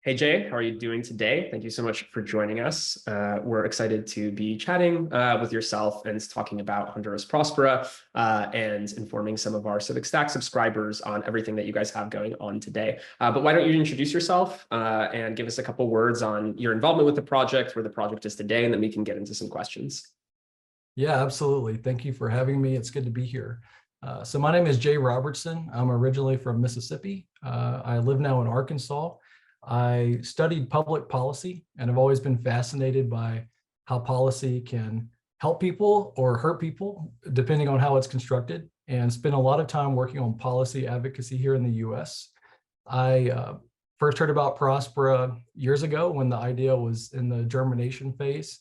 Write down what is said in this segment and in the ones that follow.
Hey Jay, how are you doing today? Thank you so much for joining us. We're excited to be chatting with yourself and talking about Honduras Prospera and informing some of our Civicstack subscribers on everything that you guys have going on today. But why don't you introduce yourself and give us a couple words on your involvement with the project, where the project is today, and then we can get into some questions. Yeah, absolutely. Thank you for having me. It's good to be here. So my name is Jay Robertson. I'm originally from Mississippi. I live now in Arkansas. I studied public policy and have always been fascinated by how policy can help people or hurt people, depending on how it's constructed, and spent a lot of time working on policy advocacy here in the US. I first heard about Prospera years ago when the idea was in the germination phase.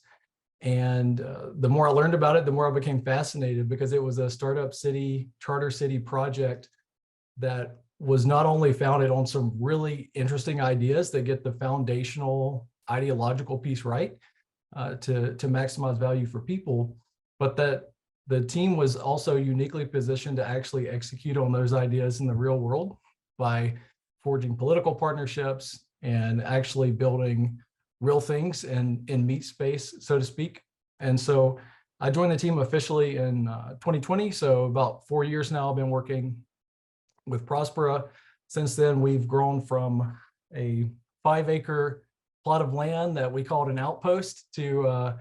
And the more I learned about it, the more I became fascinated because it was a startup city, charter city project that was not only founded on some really interesting ideas that get the foundational ideological piece right to maximize value for people, but that the team was also uniquely positioned to actually execute on those ideas in the real world by forging political partnerships and actually building real things in meat space, so to speak. And so I joined the team officially in 2020. So about 4 years now, I've been working with Prospera. Since then, we've grown from a 5-acre plot of land that we called an outpost to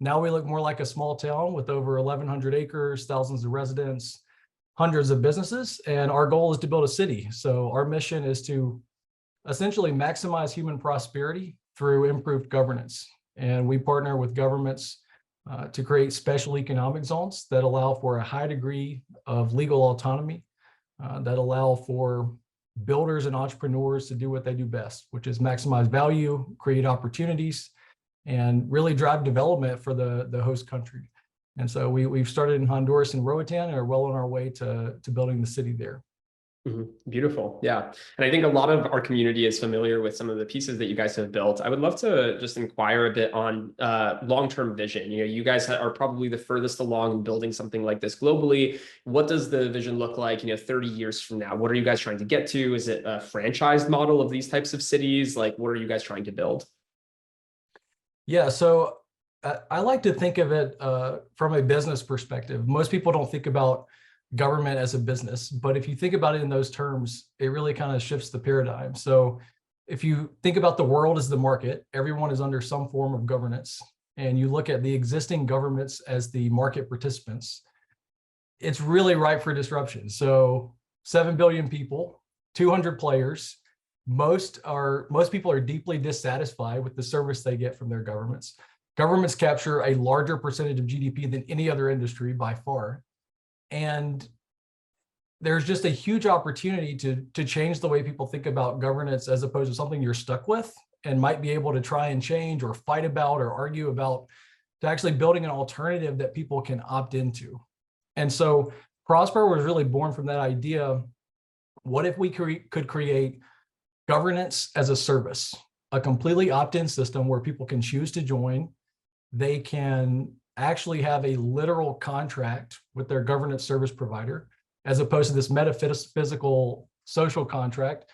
now we look more like a small town with over 1,100 acres, thousands of residents, hundreds of businesses. And our goal is to build a city. So our mission is to essentially maximize human prosperity through improved governance. And we partner with governments to create special economic zones that allow for a high degree of legal autonomy, that allow for builders and entrepreneurs to do what they do best, which is maximize value, create opportunities, and really drive development for the host country. And so we've started in Honduras and Roatan and are well on our way to building the city there. Beautiful. Yeah. And I think a lot of our community is familiar with some of the pieces that you guys have built. I would love to just inquire a bit on long-term vision. You guys are probably the furthest along in building something like this globally. What does the vision look like, 30 years from now? What are you guys trying to get to? Is it a franchised model of these types of cities? Like, what are you guys trying to build? Yeah, so I like to think of it from a business perspective. Most people don't think about government as a business, but if you think about it in those terms, it really kind of shifts the paradigm. So if you think about the world as the market, everyone is under some form of governance, and you look at the existing governments as the market participants, it's really ripe for disruption. So 7 billion people, 200 players, most people are deeply dissatisfied with the service they get from their governments. Governments capture a larger percentage of GDP than any other industry by far. And there's just a huge opportunity to change the way people think about governance as opposed to something you're stuck with and might be able to try and change or fight about or argue about, to actually building an alternative that people can opt into. And so Prosper was really born from that idea. What if we could create governance as a service, a completely opt-in system where people can choose to join, they can actually have a literal contract with their governance service provider, as opposed to this metaphysical social contract.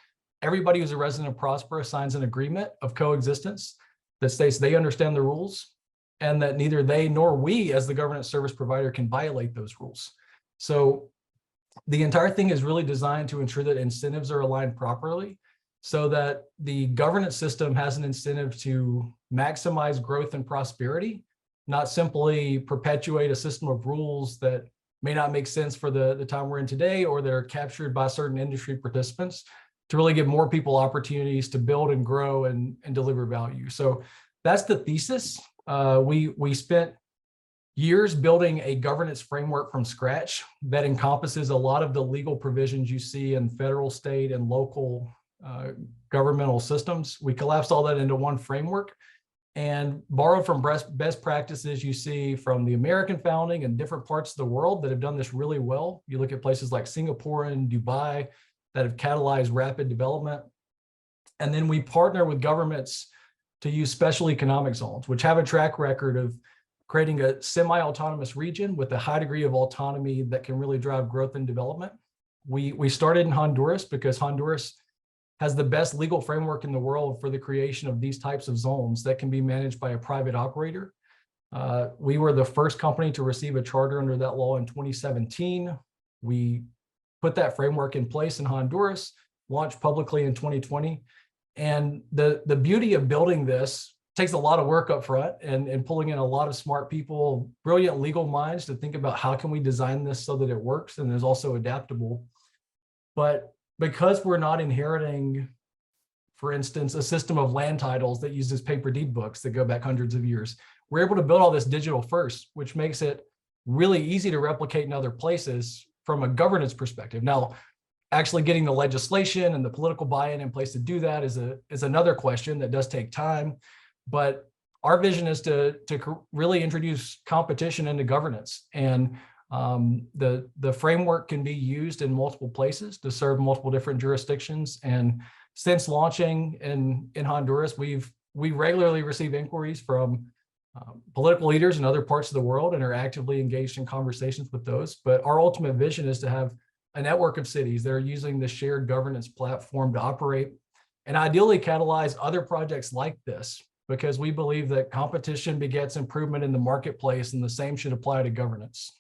Everybody who's a resident of Prospera signs an agreement of coexistence that states they understand the rules and that neither they nor we as the governance service provider can violate those rules. So the entire thing is really designed to ensure that incentives are aligned properly so that the governance system has an incentive to maximize growth and prosperity, not simply perpetuate a system of rules that may not make sense for the time we're in today, or that are captured by certain industry participants, to really give more people opportunities to build and grow and deliver value. So that's the thesis. We spent years building a governance framework from scratch that encompasses a lot of the legal provisions you see in federal, state, and local governmental systems. We collapsed all that into one framework and borrowed from best practices you see from the American founding and different parts of the world that have done this really well. You look at places like Singapore and Dubai that have catalyzed rapid development. And then we partner with governments to use special economic zones, which have a track record of creating a semi-autonomous region with a high degree of autonomy that can really drive growth and development. We started in Honduras because Honduras has the best legal framework in the world for the creation of these types of zones that can be managed by a private operator. We were the first company to receive a charter under that law in 2017. We put that framework in place in Honduras, launched publicly in 2020. And the beauty of building this takes a lot of work up front and pulling in a lot of smart people, brilliant legal minds to think about how can we design this so that it works and is also adaptable. But because we're not inheriting, for instance, a system of land titles that uses paper deed books that go back hundreds of years, we're able to build all this digital first, which makes it really easy to replicate in other places from a governance perspective. Now, actually getting the legislation and the political buy-in in place to do that is another question that does take time. But our vision is to really introduce competition into governance. And the framework can be used in multiple places to serve multiple different jurisdictions. And since launching in Honduras, we regularly receive inquiries from political leaders in other parts of the world and are actively engaged in conversations with those. But our ultimate vision is to have a network of cities that are using the shared governance platform to operate and ideally catalyze other projects like this, because we believe that competition begets improvement in the marketplace, and the same should apply to governance.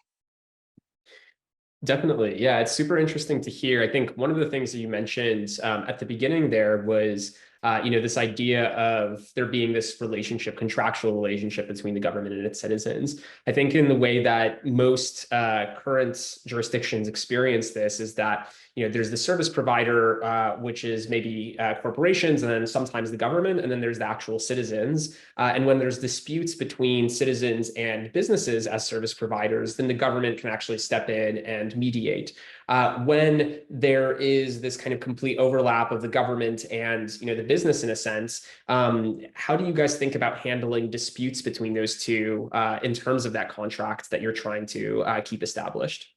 Definitely. Yeah, it's super interesting to hear. I think one of the things that you mentioned at the beginning there was, this idea of there being this relationship, contractual relationship between the government and its citizens. I think in the way that most current jurisdictions experience this is that, there's the service provider, which is maybe corporations, and then sometimes the government, and then there's the actual citizens. And when there's disputes between citizens and businesses as service providers, then the government can actually step in and mediate. When there is this kind of complete overlap of the government and the business in a sense, how do you guys think about handling disputes between those two in terms of that contract that you're trying to keep established?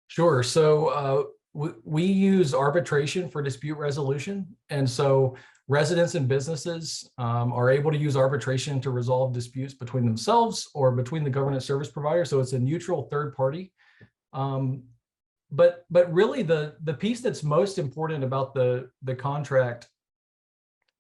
Sure. So we use arbitration for dispute resolution. And so residents and businesses are able to use arbitration to resolve disputes between themselves or between the government service provider. So it's a neutral third party. But really the piece that's most important about the contract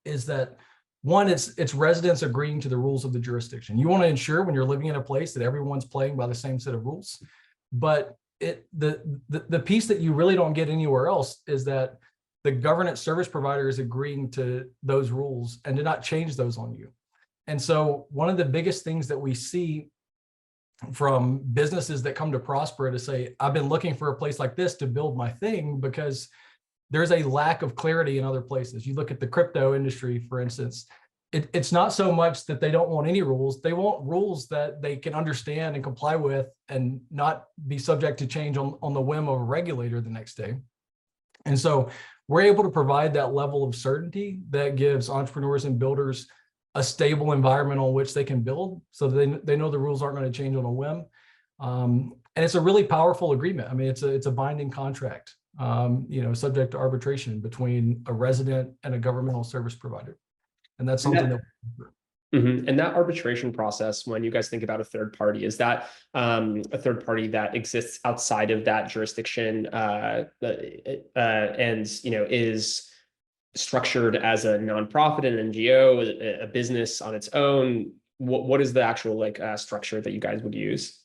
is that, one, it's residents agreeing to the rules of the jurisdiction. You want to ensure when you're living in a place that everyone's playing by the same set of rules. But the piece that you really don't get anywhere else is that the government service provider is agreeing to those rules and to not change those on you. And so one of the biggest things that we see from businesses that come to Prospera to say, I've been looking for a place like this to build my thing, because there's a lack of clarity in other places. You look at the crypto industry, for instance, it's not so much that they don't want any rules. They want rules that they can understand and comply with and not be subject to change on the whim of a regulator the next day. And so we're able to provide that level of certainty that gives entrepreneurs and builders a stable environment on which they can build, so they know the rules aren't going to change on a whim. And it's a really powerful agreement. I mean, it's a binding contract, subject to arbitration between a resident and a governmental service provider. And that's something that. And that arbitration process, when you guys think about a third party, is that a third party that exists outside of that jurisdiction and is structured as a nonprofit, an NGO, a business on its own? What is the actual structure that you guys would use?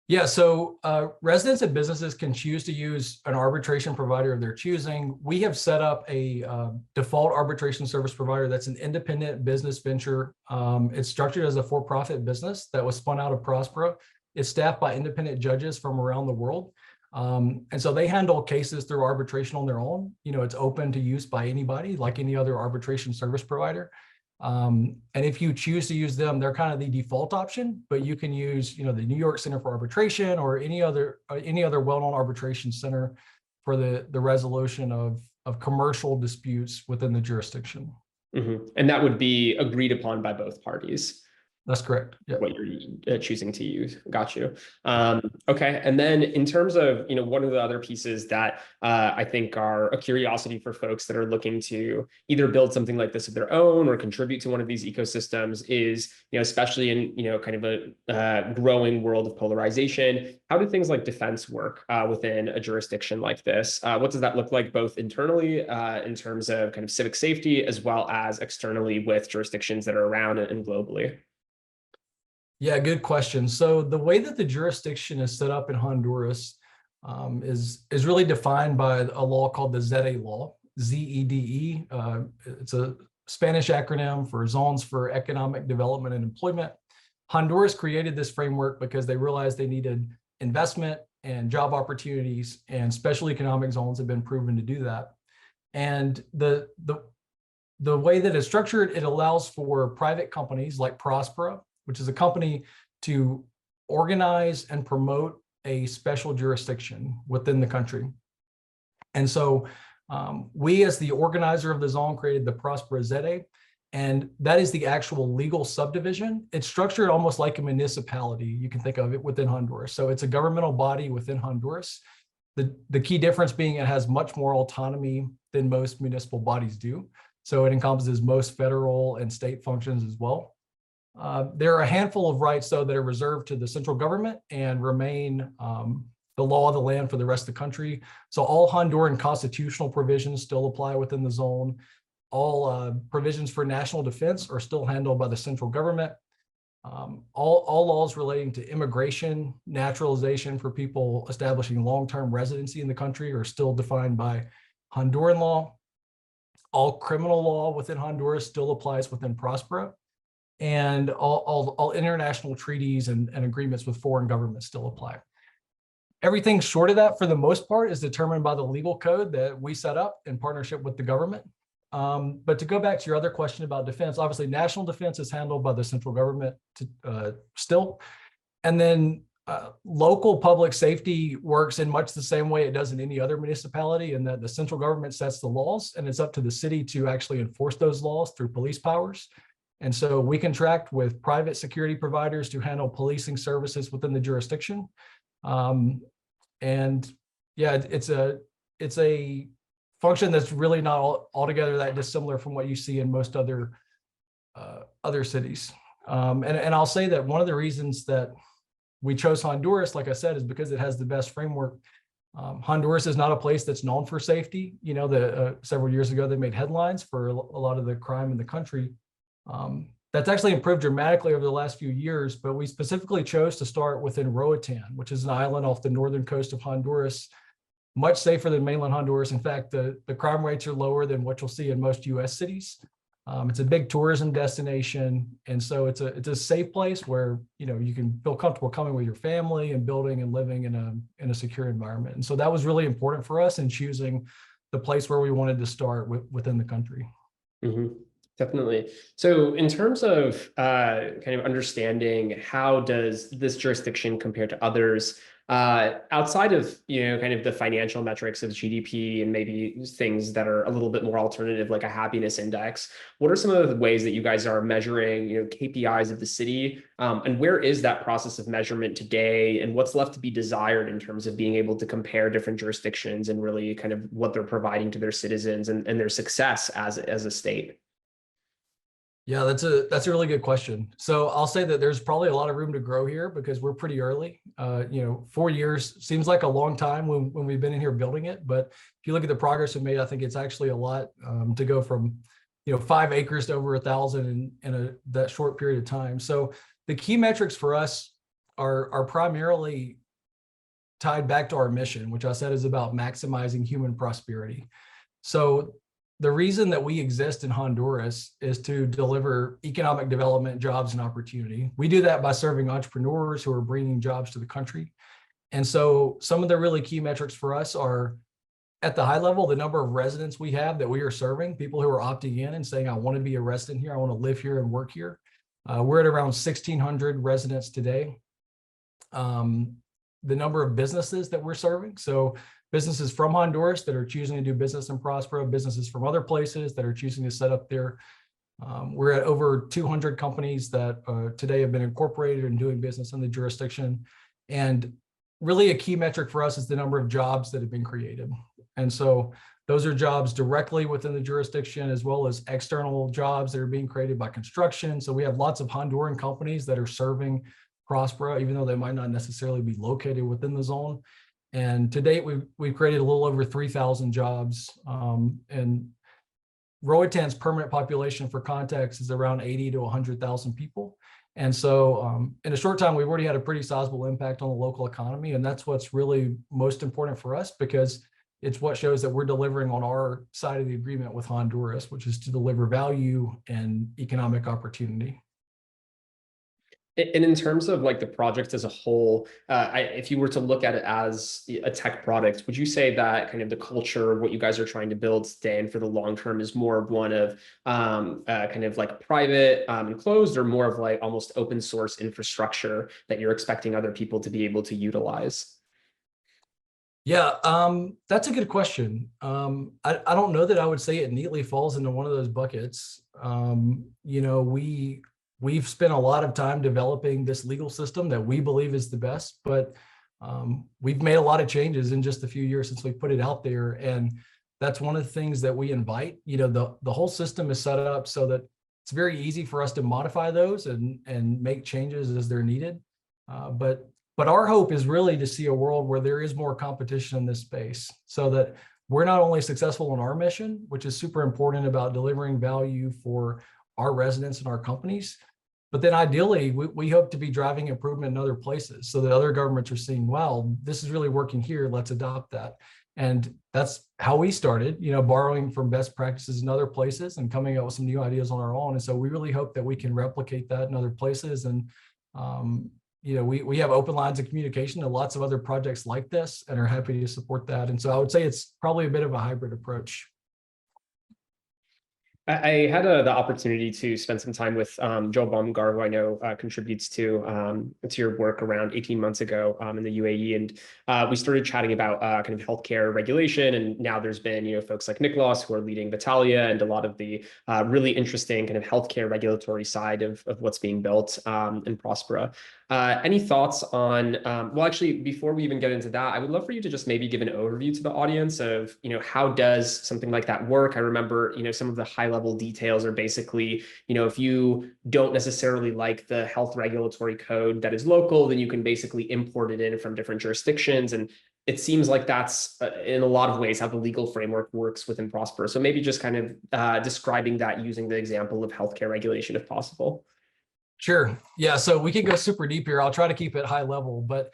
Yeah, so residents and businesses can choose to use an arbitration provider of their choosing. We have set up a default arbitration service provider that's an independent business venture. It's structured as a for-profit business that was spun out of Prospera. It's staffed by independent judges from around the world. And so they handle cases through arbitration on their own. It's open to use by anybody, like any other arbitration service provider. And if you choose to use them, they're kind of the default option, but you can use, the New York Center for Arbitration or any other well-known arbitration center for the resolution of commercial disputes within the jurisdiction. And that would be agreed upon by both parties. That's correct. Yeah. what you're choosing to use. Got you. Okay. And then in terms of, one of the other pieces that I think are a curiosity for folks that are looking to either build something like this of their own or contribute to one of these ecosystems is, especially in, kind of a growing world of polarization, how do things like defense work within a jurisdiction like this? What does that look like both internally in terms of kind of civic safety, as well as externally with jurisdictions that are around and globally? Yeah, good question. So the way that the jurisdiction is set up in Honduras is really defined by a law called the ZEDE law, ZEDE. It's a Spanish acronym for Zones for Economic Development and Employment. Honduras created this framework because they realized they needed investment and job opportunities, and special economic zones have been proven to do that. And the way that it's structured, it allows for private companies like Prospera, which is a company, to organize and promote a special jurisdiction within the country. And so we, as the organizer of the zone, created the Prospera ZEDE, and that is the actual legal subdivision. It's structured almost like a municipality. You can think of it within Honduras. So it's a governmental body within Honduras. The key difference being it has much more autonomy than most municipal bodies do. So it encompasses most federal and state functions as well. There are a handful of rights, though, that are reserved to the central government and remain the law of the land for the rest of the country. So all Honduran constitutional provisions still apply within the zone. All provisions for national defense are still handled by the central government. All laws relating to immigration, naturalization for people establishing long-term residency in the country are still defined by Honduran law. All criminal law within Honduras still applies within Prospera. And all international treaties and agreements with foreign governments still apply. Everything short of that, for the most part, is determined by the legal code that we set up in partnership with the government. But to go back to your other question about defense, obviously national defense is handled by the central government still. And then local public safety works in much the same way it does in any other municipality, in that the central government sets the laws and it's up to the city to actually enforce those laws through police powers. And so we contract with private security providers to handle policing services within the jurisdiction. And yeah, it's a function that's really not altogether that dissimilar from what you see in most other cities. And I'll say that one of the reasons that we chose Honduras, like I said, is because it has the best framework. Honduras is not a place that's known for safety. Several years ago, they made headlines for a lot of the crime in the country. That's actually improved dramatically over the last few years, but we specifically chose to start within Roatan, which is an island off the northern coast of Honduras, much safer than mainland Honduras. In fact, the crime rates are lower than what you'll see in most US cities. It's a big tourism destination. And so it's a safe place where, you can feel comfortable coming with your family and building and living in a secure environment. And so that was really important for us in choosing the place where we wanted to start within the country. Mm-hmm. Definitely. So in terms of kind of understanding how does this jurisdiction compare to others, outside of, kind of the financial metrics of GDP and maybe things that are a little bit more alternative, like a happiness index, what are some of the ways that you guys are measuring, KPIs of the city? And where is that process of measurement today? And what's left to be desired in terms of being able to compare different jurisdictions and really kind of what they're providing to their citizens and their success as a state? Yeah, that's a really good question. So I'll say that there's probably a lot of room to grow here because we're pretty early. 4 years seems like a long time when we've been in here building it. But if you look at the progress we've made, I think it's actually a lot to go from 5 acres to over 1,000 in that short period of time. So the key metrics for us are primarily tied back to our mission, which I said is about maximizing human prosperity. So the reason that we exist in Honduras is to deliver economic development, jobs, and opportunity. We do that by serving entrepreneurs who are bringing jobs to the country. And so some of the really key metrics for us are, at the high level, the number of residents we have that we are serving, people who are opting in and saying, I want to be a resident here, I want to live here and work here. We're at around 1,600 residents today. The number of businesses that we're serving, so businesses from Honduras that are choosing to do business in Prospera, businesses from other places that are choosing to set up their We're at over 200 companies that today have been incorporated and doing business in the jurisdiction. And really a key metric for us is the number of jobs that have been created. And so those are jobs directly within the jurisdiction, as well as external jobs that are being created by construction. So we have lots of Honduran companies that are serving Prospera, even though they might not necessarily be located within the zone. And to date, we've created a little over 3,000 jobs. And Roatan's permanent population, for context, is around 80 to 100,000 people. And so in a short time, we've already had a pretty sizable impact on the local economy. And that's what's really most important for us, because it's what shows that we're delivering on our side of the agreement with Honduras, which is to deliver value and economic opportunity. And in terms of like the project as a whole, if you were to look at it as a tech product, would you say that kind of the culture, what you guys are trying to build today and for the long term, is more of one of kind of like private and closed, or more of like almost open source infrastructure that you're expecting other people to be able to utilize? Yeah, that's a good question. I don't know that I would say it neatly falls into one of those buckets. You know, we've spent a lot of time developing this legal system that we believe is the best, but we've made a lot of changes in just a few years since we put it out there. And that's one of the things that we invite. You know, the whole system is set up so that it's very easy for us to modify those and make changes as they're needed. But our hope is really to see a world where there is more competition in this space, so that we're not only successful in our mission, which is super important about delivering value for our residents and our companies, but then ideally we hope to be driving improvement in other places, so that other governments are seeing, wow, this is really working here, let's adopt that. And that's how we started, you know, borrowing from best practices in other places and coming up with some new ideas on our own. And so we really hope that we can replicate that in other places. And you know, we have open lines of communication to lots of other projects like this and are happy to support that. And so I would say it's probably a bit of a hybrid approach. I had the opportunity to spend some time with Joe Baumgar, who I know contributes to your work, around 18 months ago in the UAE, and we started chatting about kind of healthcare regulation. And now there's been, you know, folks like Nicholas who are leading Vitalia and a lot of the really interesting kind of healthcare regulatory side of what's being built in Prospera. Any thoughts on, well, actually, before we even get into that, I would love for you to just maybe give an overview to the audience of, you know, how does something like that work? I remember, you know, some of the high level details are basically, you know, if you don't necessarily like the health regulatory code that is local, then you can basically import it in from different jurisdictions. And it seems like that's in a lot of ways how the legal framework works within Prospera. So maybe just kind of describing that using the example of healthcare regulation, if possible. Sure. Yeah. So we can go super deep here. I'll try to keep it high level, but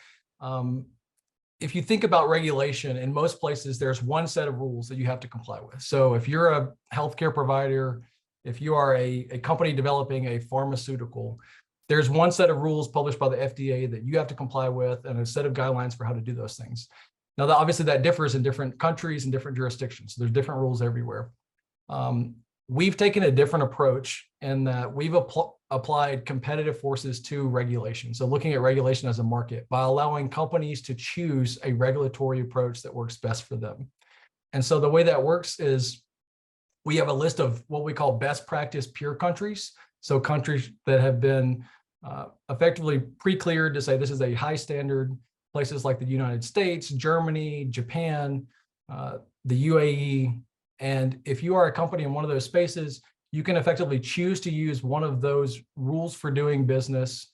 if you think about regulation, in most places, there's one set of rules that you have to comply with. So if you're a healthcare provider, if you are a company developing a pharmaceutical, there's one set of rules published by the FDA that you have to comply with, and a set of guidelines for how to do those things. Now, obviously that differs in different countries and different jurisdictions. So there's different rules everywhere. We've taken a different approach in that we've applied competitive forces to regulation. So looking at regulation as a market by allowing companies to choose a regulatory approach that works best for them. And so the way that works is we have a list of what we call best practice peer countries. So countries that have been effectively pre-cleared to say this is a high standard, places like the United States, Germany, Japan, the UAE. And if you are a company in one of those spaces, you can effectively choose to use one of those rules for doing business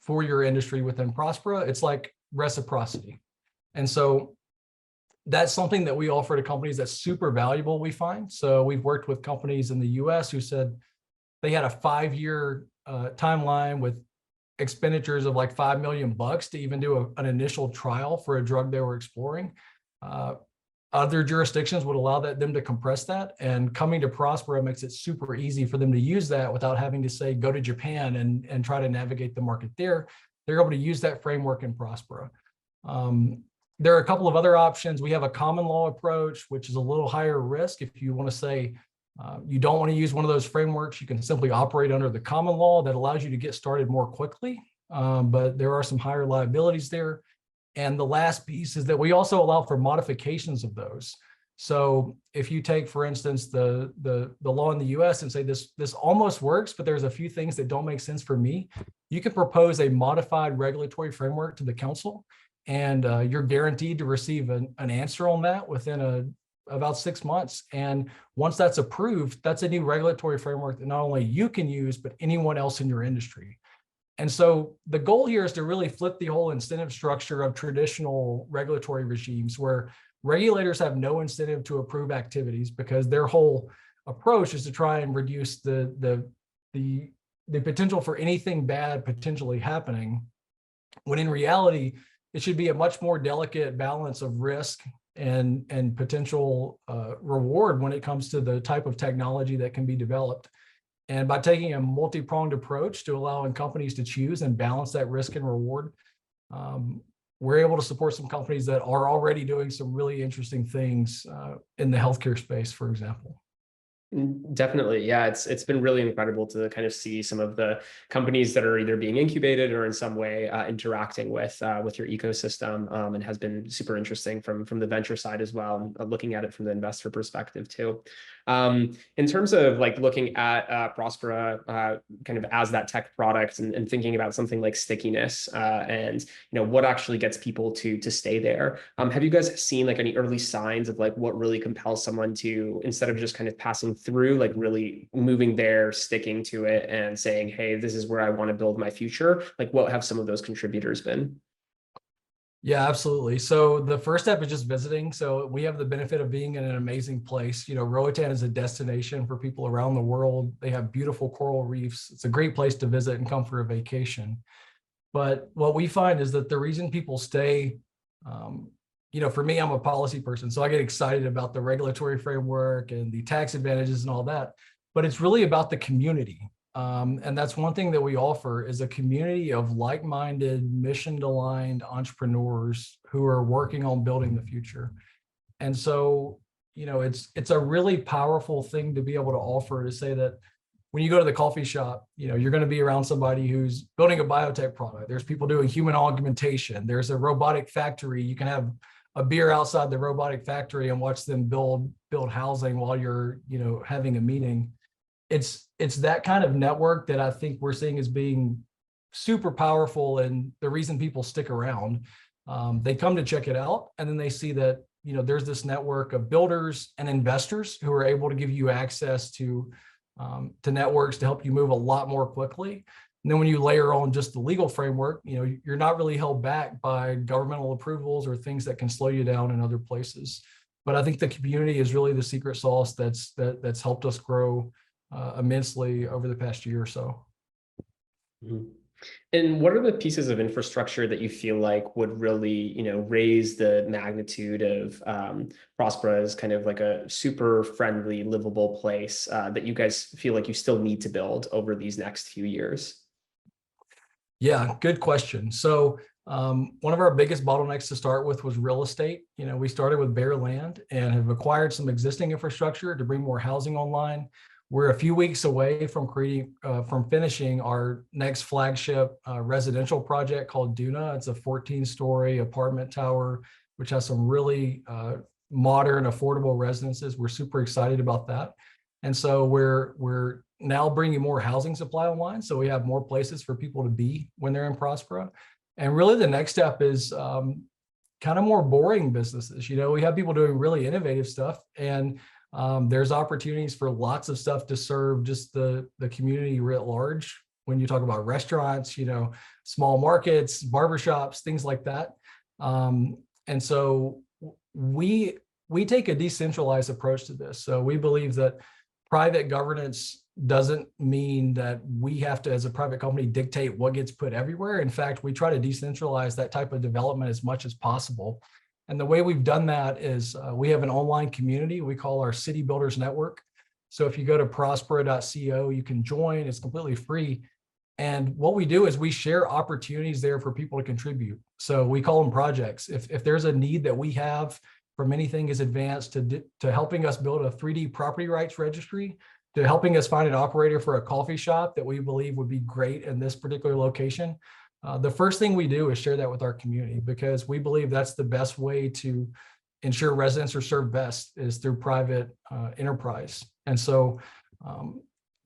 for your industry within Prospera. It's like reciprocity. And so that's something that we offer to companies that's super valuable, we find. So we've worked with companies in the US who said they had a 5-year timeline with expenditures of like $5 million to even do an initial trial for a drug they were exploring. Other jurisdictions would allow them to compress that, and coming to Prospera makes it super easy for them to use that without having to say, go to Japan and try to navigate the market there. They're able to use that framework in Prospera. There are a couple of other options. We have a common law approach, which is a little higher risk. If you want to say you don't want to use one of those frameworks, you can simply operate under the common law that allows you to get started more quickly. But there are some higher liabilities there. And the last piece is that we also allow for modifications of those. So if you take, for instance, the law in the US and say this almost works, but there's a few things that don't make sense for me, you can propose a modified regulatory framework to the council, and you're guaranteed to receive an answer on that within about 6 months. And once that's approved, that's a new regulatory framework that not only you can use, but anyone else in your industry. And so the goal here is to really flip the whole incentive structure of traditional regulatory regimes, where regulators have no incentive to approve activities because their whole approach is to try and reduce the potential for anything bad potentially happening, when in reality, it should be a much more delicate balance of risk and potential reward when it comes to the type of technology that can be developed. And by taking a multi-pronged approach to allowing companies to choose and balance that risk and reward, we're able to support some companies that are already doing some really interesting things in the healthcare space, for example. Definitely. Yeah, it's been really incredible to kind of see some of the companies that are either being incubated or in some way interacting with your ecosystem, and has been super interesting from the venture side as well, and looking at it from the investor perspective too. In terms of like looking at Prospera kind of as that tech product, and thinking about something like stickiness and what actually gets people to stay there. Have you guys seen like any early signs of like what really compels someone to, instead of just kind of passing through, like really moving there, sticking to it and saying, hey, this is where I want to build my future? Like what have some of those contributors been? Yeah, absolutely. So the first step is just visiting. So we have the benefit of being in an amazing place. Roatan is a destination for people around the world. They have beautiful coral reefs. It's a great place to visit and come for a vacation. But what we find is that the reason people stay, for me, I'm a policy person, so I get excited about the regulatory framework and the tax advantages and all that. But it's really about the community. And that's one thing that we offer, is a community of like-minded, mission-aligned entrepreneurs who are working on building the future. And so, it's a really powerful thing to be able to offer, to say that when you go to the coffee shop, you're going to be around somebody who's building a biotech product. There's people doing human augmentation. There's a robotic factory. You can have a beer outside the robotic factory and watch them build housing while you're, having a meeting. It's that kind of network that I think we're seeing as being super powerful, and the reason people stick around. They come to check it out, and then they see that there's this network of builders and investors who are able to give you access to networks to help you move a lot more quickly. And then when you layer on just the legal framework, you're not really held back by governmental approvals or things that can slow you down in other places. But I think the community is really the secret sauce that's helped us grow immensely over the past year or so. Mm-hmm. And what are the pieces of infrastructure that you feel like would really, raise the magnitude of Prospera as kind of like a super friendly, livable place that you guys feel like you still need to build over these next few years? Yeah, good question. So one of our biggest bottlenecks to start with was real estate. We started with bare land and have acquired some existing infrastructure to bring more housing online. We're a few weeks away from finishing our next flagship residential project called Duna. It's a 14-story apartment tower, which has some really modern, affordable residences. We're super excited about that. And so we're now bringing more housing supply online, so we have more places for people to be when they're in Prospera. And really the next step is kind of more boring businesses. We have people doing really innovative stuff, and there's opportunities for lots of stuff to serve just the community writ large. When you talk about restaurants, small markets, barbershops, things like that. And so we take a decentralized approach to this. So we believe that private governance doesn't mean that we have to, as a private company, dictate what gets put everywhere. In fact, we try to decentralize that type of development as much as possible. And the way we've done that is we have an online community we call our City Builders Network. So if you go to prospera.co, you can join. It's completely free. And what we do is we share opportunities there for people to contribute. So we call them projects. If there's a need that we have, from anything as advanced to helping us build a 3D property rights registry, to helping us find an operator for a coffee shop that we believe would be great in this particular location, the first thing we do is share that with our community, because we believe that's the best way to ensure residents are served best is through private enterprise. And so,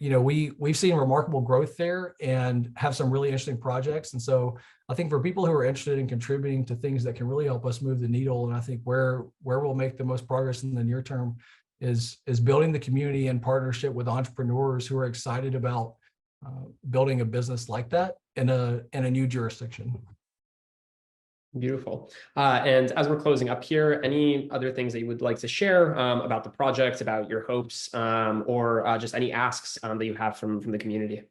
we've seen remarkable growth there and have some really interesting projects. And so I think for people who are interested in contributing to things that can really help us move the needle, and I think where we'll make the most progress in the near term is building the community in partnership with entrepreneurs who are excited about building a business like that in a new jurisdiction. Beautiful. And as we're closing up here, any other things that you would like to share about the project, about your hopes, or just any asks that you have from the community?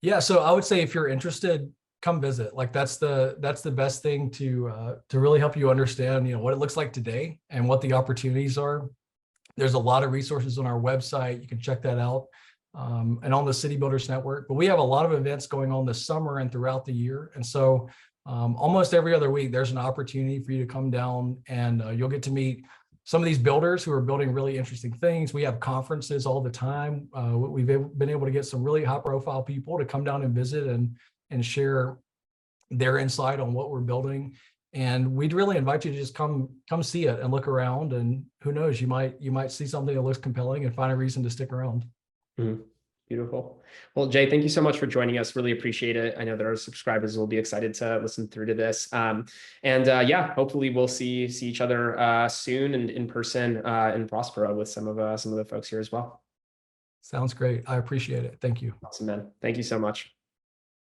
Yeah, so I would say if you're interested, come visit. Like that's the best thing to really help you understand, what it looks like today and what the opportunities are. There's a lot of resources on our website. You can check that out. And on the City Builders Network. But we have a lot of events going on this summer and throughout the year. And so almost every other week, there's an opportunity for you to come down and you'll get to meet some of these builders who are building really interesting things. We have conferences all the time. We've been able to get some really high profile people to come down and visit and share their insight on what we're building. And we'd really invite you to just come see it and look around. And who knows, you might see something that looks compelling and find a reason to stick around. Mm-hmm. Beautiful. Well, Jay, thank you so much for joining us. Really appreciate it. I know that our subscribers will be excited to listen through to this. Yeah, hopefully we'll see each other soon and in person in Prospera with some of the folks here as well. Sounds great. I appreciate it. Thank you. Awesome, man. Thank you so much.